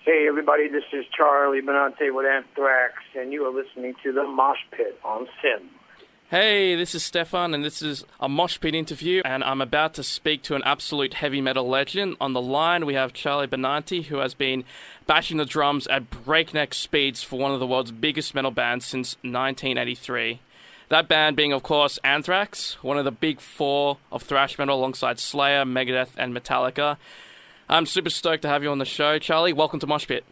Hey everybody, this is Charlie Benante with Anthrax, and you are listening to the Moshpit on Sim. Hey, this is Stefan, and this is a Moshpit interview, and I'm about to speak to an absolute heavy metal legend. On the line, we have Charlie Benante, who has been bashing the drums at breakneck speeds for one of the world's biggest metal bands since 1983. That band being, of course, Anthrax, one of the big four of thrash metal alongside Slayer, Megadeth, and Metallica. I'm super stoked to have you on the show. Charlie, welcome to Moshpit.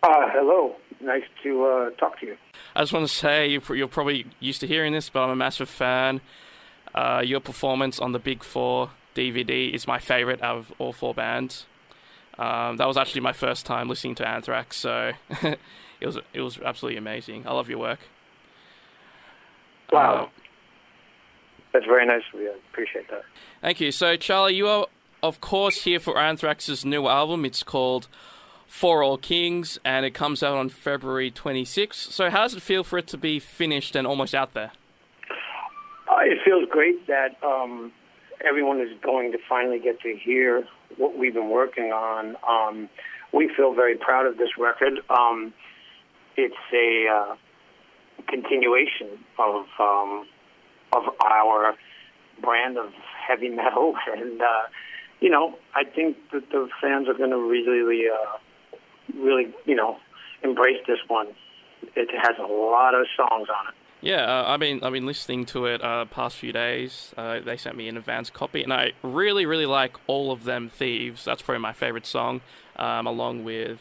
Hello. Nice to talk to you. I just want to say, you're probably used to hearing this, but I'm a massive fan. Your performance on the Big Four DVD is my favorite out of all four bands. That was actually my first time listening to Anthrax, so it was absolutely amazing. I love your work. Wow. That's very nice of you. I appreciate that. Thank you. So, Charlie, you are, of course, here for Anthrax's new album. It's called For All Kings, and it comes out on February 26th. So how does it feel for it to be finished and almost out there? It feels great that everyone is going to finally get to hear what we've been working on. We feel very proud of this record. It's a continuation of our brand of heavy metal, and I think that the fans are going to really, embrace this one. It has a lot of songs on it. Yeah, I've been listening to it past few days. They sent me an advance copy, and I really, really like All of Them Thieves. That's probably my favorite song, along with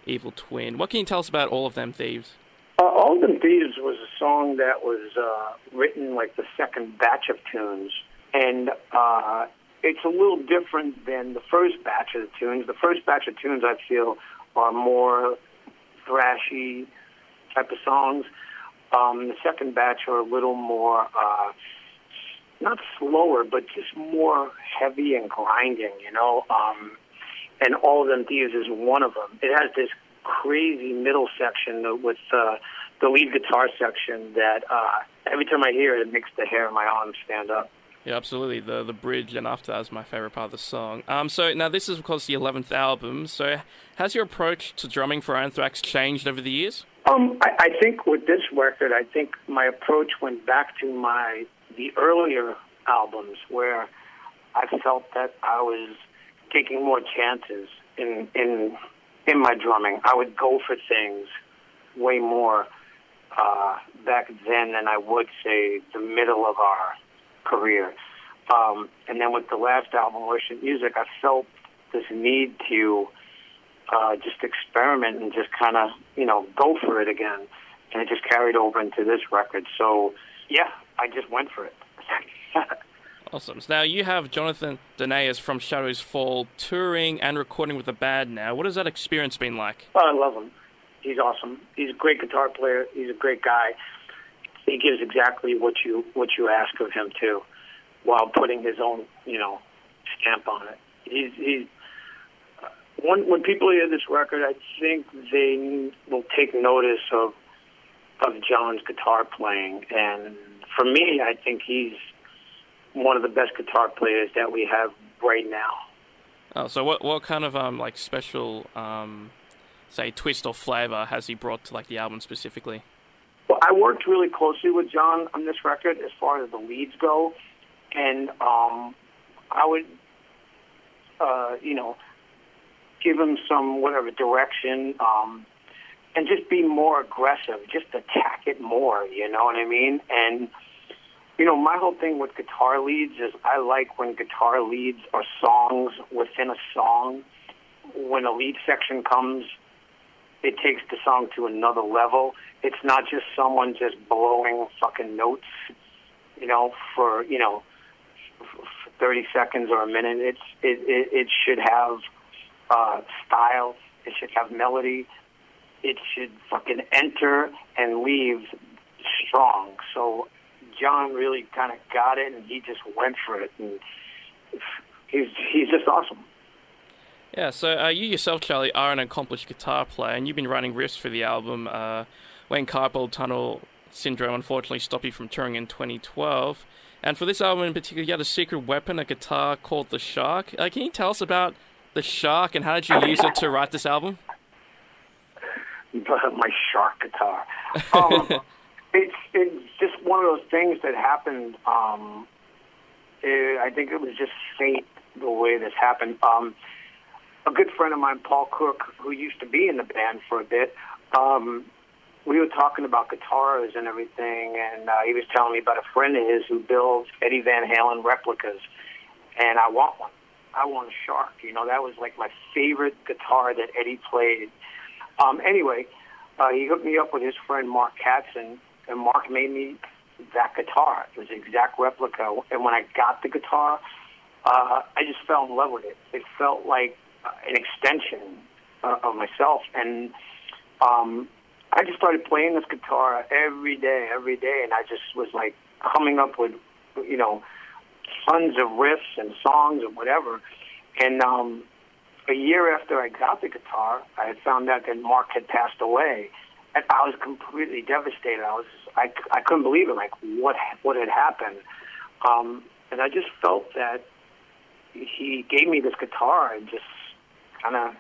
Evil Twin. What can you tell us about All of Them Thieves? All of Them Thieves was a song that was written like the second batch of tunes, and it's a little different than the first batch of the tunes. The first batch of tunes, I feel, are more thrashy type of songs. The second batch are a little more, not slower, but just more heavy and grinding, and All of Them Thieves is one of them. It has this crazy middle section with the lead guitar section that every time I hear it, it makes the hair on my arms stand up. Yeah, absolutely. The bridge and after that is my favorite part of the song. So now this is, of course, the 11th album. So has your approach to drumming for Anthrax changed over the years? I think with this record, I think my approach went back to the earlier albums where I felt that I was taking more chances in my drumming. I would go for things way more back then than I would, say, the middle of our career. And then with the last album, Worship Music, I felt this need to just experiment and just kind of, go for it again. And it just carried over into this record. So, yeah, I just went for it. Awesome. So now you have Jonathan Donais from Shadows Fall touring and recording with the band now. What has that experience been like? Oh, I love him. He's awesome. He's a great guitar player. He's a great guy. He gives exactly what you ask of him too, while putting his own stamp on it. He's when people hear this record, I think they will take notice of John's guitar playing, and for me, I think he's one of the best guitar players that we have right now. Oh, so what kind of special say twist or flavor has he brought to the album specifically? Well, I worked really closely with John on this record as far as the leads go, and I would, give him some direction, and just be more aggressive, just attack it more. You know what I mean? And my whole thing with guitar leads is I like when guitar leads are songs within a song. When a lead section comes, it takes the song to another level. It's not just someone just blowing fucking notes, for 30 seconds or a minute. It should have style. It should have melody. It should fucking enter and leave strong. So John really kind of got it, and he just went for it. And he's just awesome. Yeah, so you yourself, Charlie, are an accomplished guitar player, and you've been running riffs for the album when carpal tunnel syndrome unfortunately stopped you from touring in 2012. And for this album in particular, you had a secret weapon, a guitar called the Shark. Can you tell us about the Shark, and how did you use it to write this album? My shark guitar. It's just one of those things that happened. I think it was just fate the way this happened. A good friend of mine, Paul Cook, who used to be in the band for a bit, we were talking about guitars and everything, and he was telling me about a friend of his who builds Eddie Van Halen replicas, and I want one. I want a Shark. You know, that was like my favorite guitar that Eddie played. Anyway, he hooked me up with his friend Mark Katzen, and Mark made me that guitar. It was an exact replica, and when I got the guitar, I just fell in love with it. It felt like an extension of myself, and I just started playing this guitar every day, and I just was like coming up with, you know, tons of riffs and songs and whatever. And a year after I got the guitar, I had found out that Mark had passed away, and I was completely devastated. I couldn't believe it, like what had happened. And I just felt that he gave me this guitar and just kind of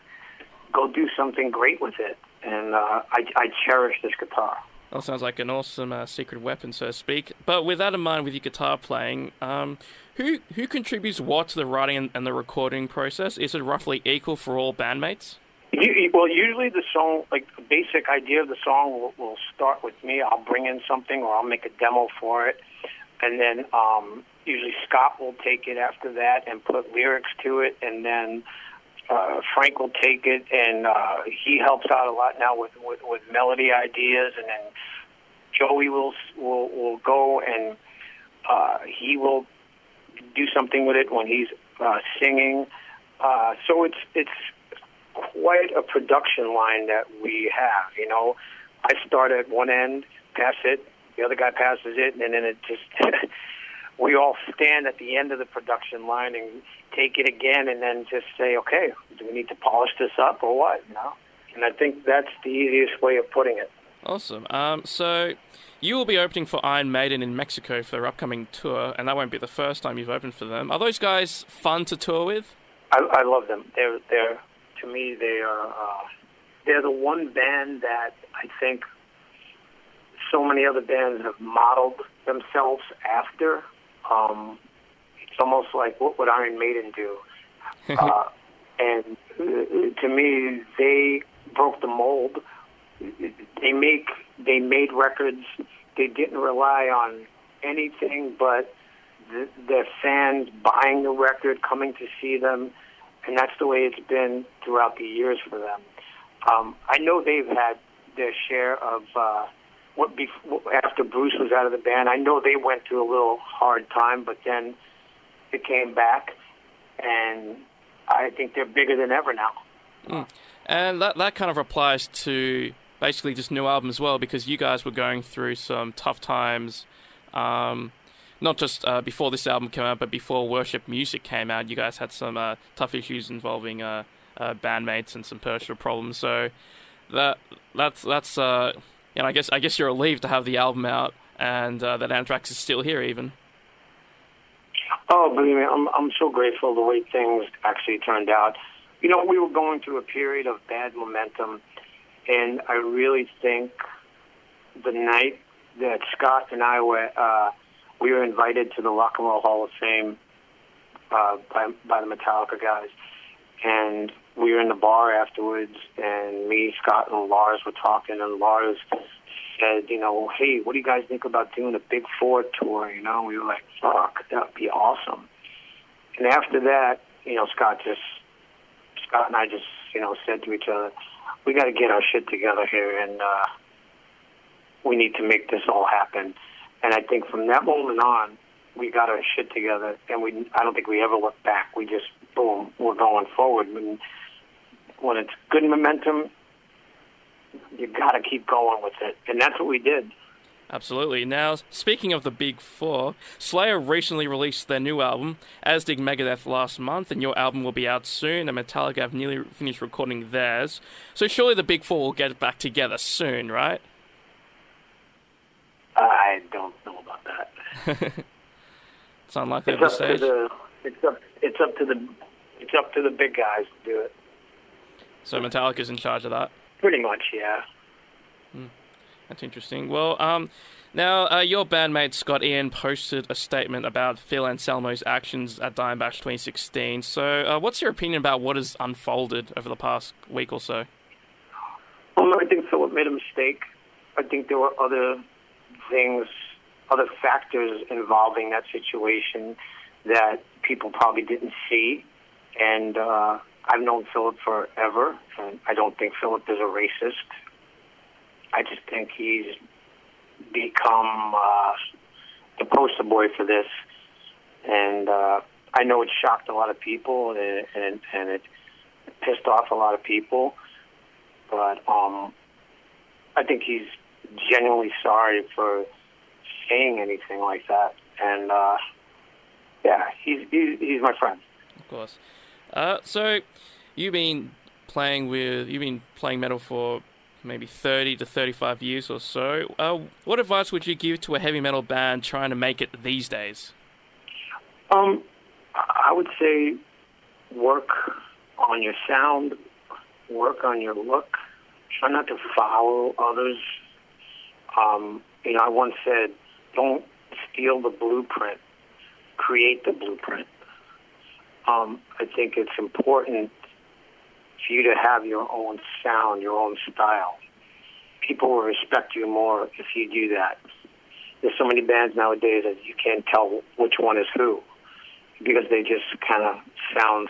go do something great with it. And I cherish this guitar. That sounds like an awesome secret weapon, so to speak. But with that in mind, with your guitar playing, who contributes what to the writing and the recording process? Is it roughly equal for all bandmates? Well, usually the song, like the basic idea of the song will start with me. I'll bring in something or I'll make a demo for it. And then usually Scott will take it after that and put lyrics to it. And then Frank will take it, and he helps out a lot now with melody ideas. And then Joey will go and he will do something with it when he's singing. So it's quite a production line that we have. You know, I start at one end, pass it, the other guy passes it, and then it just we all stand at the end of the production line and take it again, and then just say, okay, do we need to polish this up or what? You know, and I think that's the easiest way of putting it. Awesome. So you will be opening for Iron Maiden in Mexico for their upcoming tour, and that won't be the first time you've opened for them. Are those guys fun to tour with? I love them. They're to me, they're the one band that I think so many other bands have modeled themselves after. It's almost like, what would Iron Maiden do? And to me, they broke the mold. They made records. They didn't rely on anything but their fans buying the record, coming to see them, and that's the way it's been throughout the years for them. I know they've had their share of after Bruce was out of the band. I know they went through a little hard time, but then it came back, and I think they're bigger than ever now. Mm. And that kind of applies to basically this new album as well, because you guys were going through some tough times, not just before this album came out, but before Worship Music came out. You guys had some tough issues involving bandmates and some personal problems. So that's you know, I guess you're relieved to have the album out, and that Anthrax is still here even. Oh, believe me, I'm so grateful the way things actually turned out. You know, we were going through a period of bad momentum, and I really think the night that Scott and I we were invited to the Rock and Roll Hall of Fame by the Metallica guys, and we were in the bar afterwards, and me, Scott, and Lars were talking, and Lars said, you know, hey, what do you guys think about doing a Big Four tour? You know, we were like, fuck, that would be awesome. And after that, you know, Scott and I just, you know, said to each other, we got to get our shit together here, and we need to make this all happen. And I think from that moment on, we got our shit together, and I don't think we ever looked back. We just, boom, we're going forward. When it's good momentum, you got to keep going with it, and that's what we did. Absolutely. Now, speaking of the Big Four, Slayer recently released their new album, as did Megadeth last month, and your album will be out soon, and Metallica have nearly finished recording theirs. So surely the Big Four will get back together soon, right? I don't know about that. It's unlikely at this stage. It's up to the big guys to do it. So Metallica's in charge of that? Pretty much, yeah. That's interesting. Well, now your bandmate Scott Ian posted a statement about Phil Anselmo's actions at Dimebash 2016. So, what's your opinion about what has unfolded over the past week or so? I think Philip made a mistake. I think there were other things, other factors involving that situation that people probably didn't see. And I've known Philip forever, and I don't think Philip is a racist. I just think he's become the poster boy for this. And I know it shocked a lot of people, and it pissed off a lot of people. But I think he's genuinely sorry for saying anything like that. And yeah, he's my friend. Of course. So you've been playing metal for maybe 30 to 35 years or so. What advice would you give to a heavy metal band trying to make it these days? I would say work on your sound, work on your look, try not to follow others. I once said, don't steal the blueprint, create the blueprint. I think it's important for you to have your own sound, your own style. People will respect you more if you do that. There's so many bands nowadays that you can't tell which one is who because they just kind of sound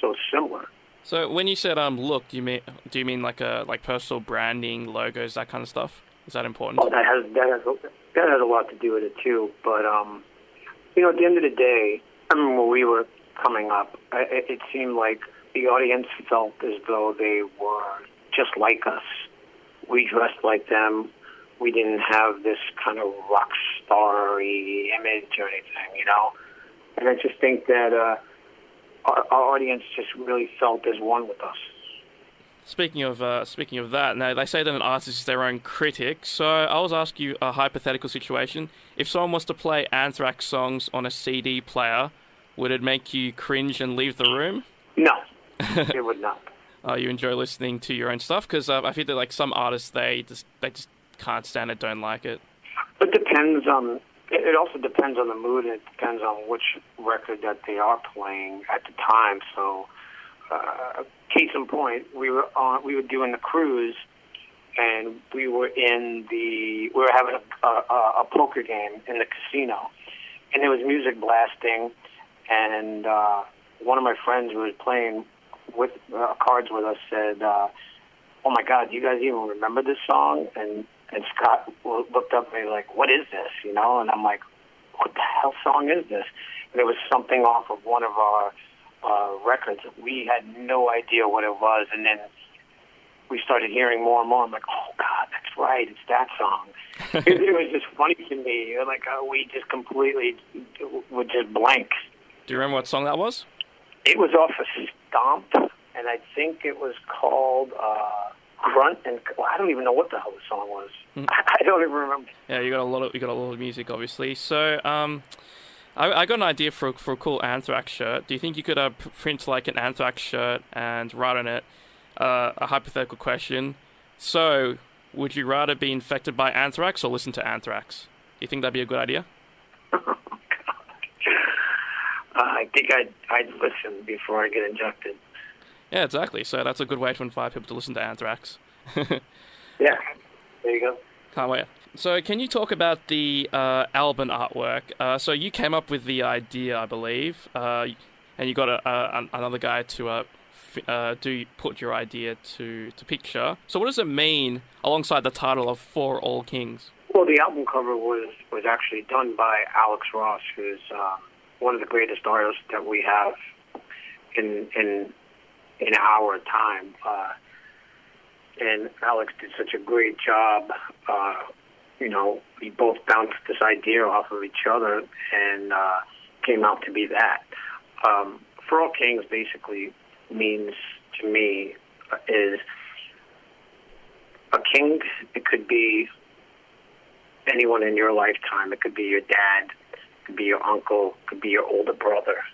so similar. So when you said look, do you mean like personal branding, logos, that kind of stuff? Is that important? Well, that has a lot to do with it too. But at the end of the day, I remember when we were coming up, it seemed like the audience felt as though they were just like us. We dressed like them. We didn't have this kind of rock star-y image or anything, And I just think that our audience just really felt as one with us. Speaking of that, now they say that an artist is their own critic. So I was asking you a hypothetical situation. If someone was to play Anthrax songs on a CD player, would it make you cringe and leave the room? No, it would not. You enjoy listening to your own stuff? Because I feel that like some artists, they just can't stand it, don't like it. It depends on. It also depends on the mood, and it depends on which record that they are playing at the time. So, case in point, we were doing the cruise, and we were having a poker game in the casino, and there was music blasting, and one of my friends who was playing with cards with us said, "Oh my God, do you guys even remember this song?" And Scott looked up at me like, "What is this?" And I'm like, "What the hell song is this?" And it was something off of one of our records. We had no idea what it was, and then we started hearing more and more. I'm like, "Oh God, that's right, it's that song." It was just funny to me. Like we just completely were just blank. Do you remember what song that was? It was off of Stomp, and I think it was called Grunt. And I don't even know what the hell the song was. I don't even remember. Yeah, you got a lot of music, obviously. So, I got an idea for a cool Anthrax shirt. Do you think you could print like an Anthrax shirt and write on it a hypothetical question? So, would you rather be infected by Anthrax or listen to Anthrax? Do you think that'd be a good idea? I think I'd listen before I get injected. Yeah, exactly. So that's a good way to invite people to listen to Anthrax. Yeah, there you go. Can't wait. So can you talk about the album artwork? So you came up with the idea, I believe, and you got another guy to put your idea to picture. So what does it mean alongside the title of For All Kings? Well, the album cover was actually done by Alex Ross, who's one of the greatest artists that we have in our time. And Alex did such a great job. We both bounced this idea off of each other and came out to be that. For All Kings basically means to me is a king. It could be anyone in your lifetime. It could be your dad. It could be your uncle. It could be your older brother.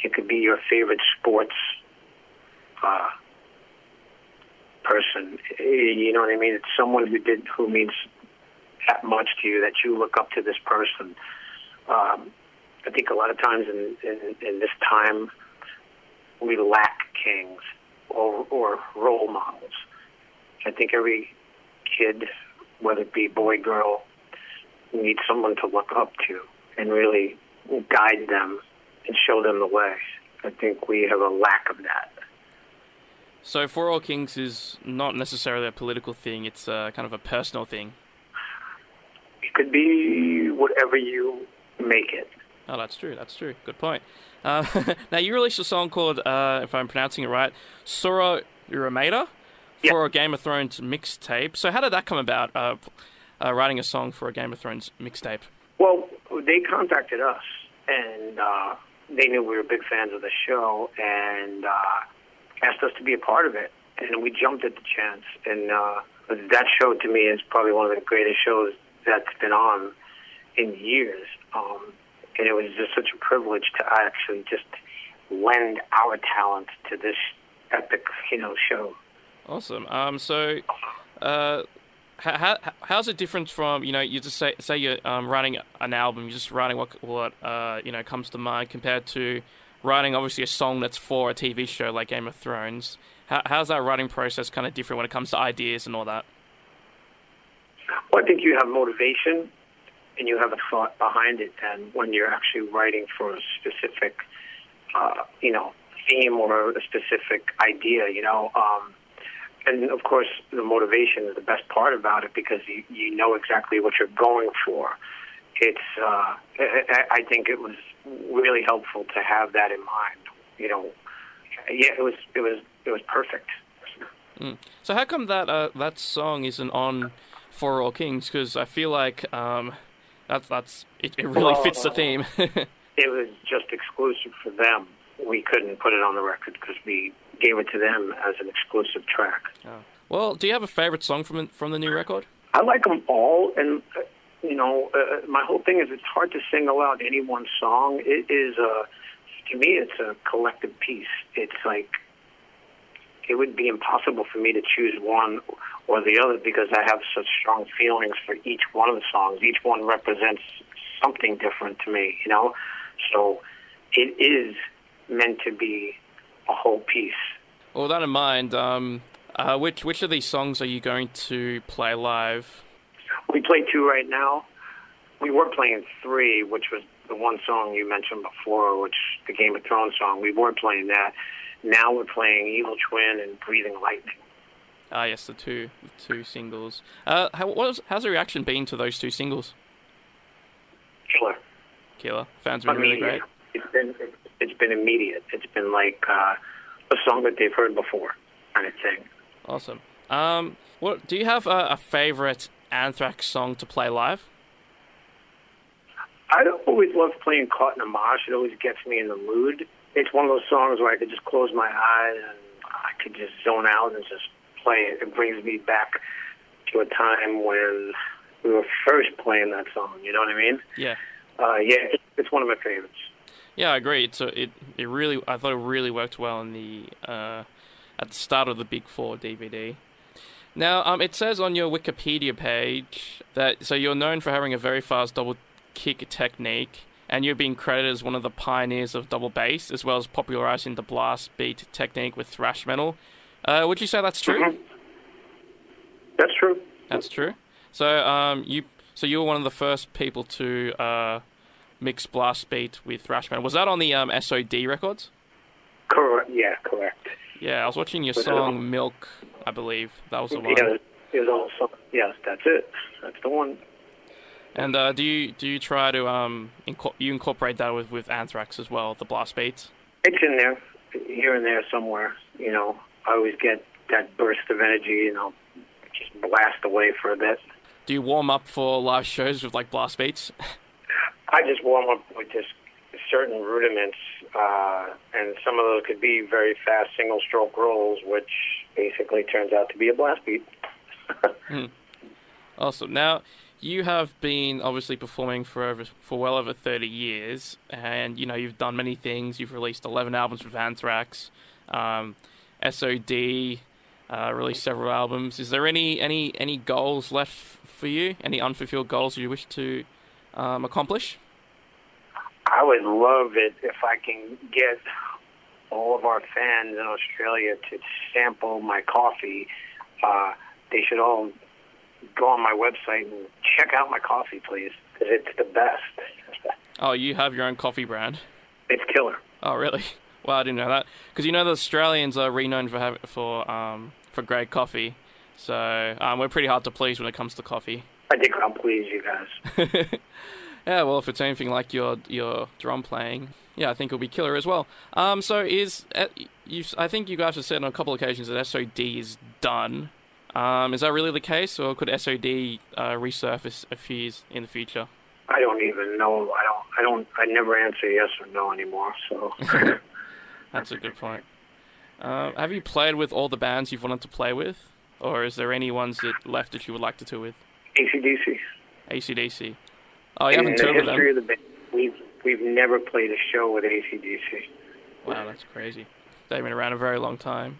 It could be your favorite sports person. You know what I mean? It's someone who means that much to you, that you look up to this person. I think a lot of times in this time, we lack kings or role models. I think every kid, whether it be boy, girl, needs someone to look up to and really guide them and show them the way. I think we have a lack of that. So For All Kings is not necessarily a political thing, it's kind of a personal thing. It could be whatever you make it. Oh, that's true. Good point. Now, you released a song called, if I'm pronouncing it right, Soror Irrumator for a Game of Thrones mixtape. So how did that come about, writing a song for a Game of Thrones mixtape? Well, they contacted us, and they knew we were big fans of the show, and asked us to be a part of it. And we jumped at the chance. And that show, to me, is probably one of the greatest shows that's been on in years. And it was just such a privilege to actually just lend our talent to this epic, show. Awesome. How's it different from, you just say you're writing an album, you're just writing what comes to mind, compared to writing obviously a song that's for a TV show like Game of Thrones? How's that writing process kind of different when it comes to ideas and all that? Well, I think you have motivation and you have a thought behind it, and when you're actually writing for a specific, theme or a specific idea, and of course the motivation is the best part about it, because you know exactly what you're going for. It's, I think it was really helpful to have that in mind. It was perfect. Mm. So how come that song isn't on For All Kings? Because I feel like it really fits the theme. It was just exclusive for them. We couldn't put it on the record because we gave it to them as an exclusive track. Oh. Well, do you have a favorite song from the new record? I like them all, and my whole thing is it's hard to single out any one song. It is to me, it's a collective piece. It's like it would be impossible for me to choose one or the other, because I have such strong feelings for each one of the songs. Each one represents something different to me, So it is meant to be a whole piece. Well, with that in mind, which of these songs are you going to play live? We play 2 right now. We were playing 3, which was the one song you mentioned before, which the Game of Thrones song. We were playing that. Now we're playing Evil Twin and Breathing Lightning. Ah, yes, the two singles. How's the reaction been to those 2 singles? Killer. Fans have been really great. It's been immediate. It's been like a song that they've heard before, kind of thing. Awesome. What do you have a favorite Anthrax song to play live? I always love playing Caught in a Mosh. It always gets me in the mood. It's one of those songs where I could just close my eyes and I could just zone out and just play it. It brings me back to a time when we were first playing that song. You know what I mean? Yeah. It's one of my favorites. Yeah, I agree. I thought it really worked well in the at the start of the Big 4 DVD. Now, it says on your Wikipedia page that you're known for having a very fast double kick technique, and you've been credited as one of the pioneers of double bass, as well as popularizing the blast beat technique with thrash metal. Would you say that's true? Mm-hmm. That's true. That's true. So you were one of the first people to mix blast beat with thrash metal. Was that on the S.O.D. records? Correct. Yeah, correct. Yeah, I was watching your song Milk, I believe. That was the one. Yeah, it was also, yes, that's it. That's the one. And do you try to incorporate that with Anthrax as well, the blast beats? It's in there, here and there somewhere. I always get that burst of energy, just blast away for a bit. Do you warm up for live shows with like blast beats? I just warm up with just certain rudiments, and some of those could be very fast single-stroke rolls, which basically turns out to be a blast beat. Awesome. Now, you have been obviously performing for well over 30 years, and you've done many things. You've released 11 albums with Anthrax, S.O.D. released several albums. Is there any goals left for you? Any unfulfilled goals you wish to accomplish? I would love it if I can get all of our fans in Australia to sample my coffee. They should all go on my website and check out my coffee, please, because it's the best. Oh, you have your own coffee brand? It's killer. Oh, really? Well, I didn't know that. Because the Australians are renowned for great coffee. So we're pretty hard to please when it comes to coffee. I think I'll please you guys. Yeah, well, if it's anything like your drum playing, yeah, I think it'll be killer as well. So I think you guys have said on a couple of occasions that S.O.D is done. Is that really the case, or could S.O.D resurface a few years in the future? I don't even know. I never answer yes or no anymore, so. That's a good point. Have you played with all the bands you've wanted to play with? Or is there any ones that left that you would like to tour with? AC/DC. AC/DC. Oh, you haven't toured with them? In the history of the band, we've never played a show with AC/DC. Wow, that's crazy. They've been around a very long time.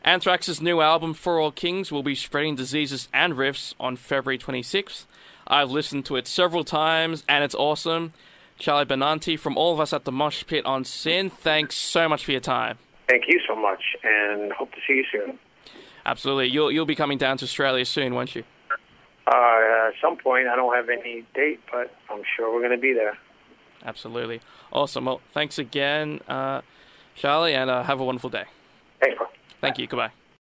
Anthrax's new album, For All Kings, will be spreading diseases and riffs on February 26th. I've listened to it several times, and it's awesome. Charlie Benante, from all of us at the Moshpit on Sin, thanks so much for your time. Thank you so much, and hope to see you soon. Absolutely. You'll be coming down to Australia soon, won't you? At some point. I don't have any date, but I'm sure we're going to be there. Absolutely. Awesome. Well, thanks again, Charlie, and have a wonderful day. Thanks, bro. Thank you. Goodbye.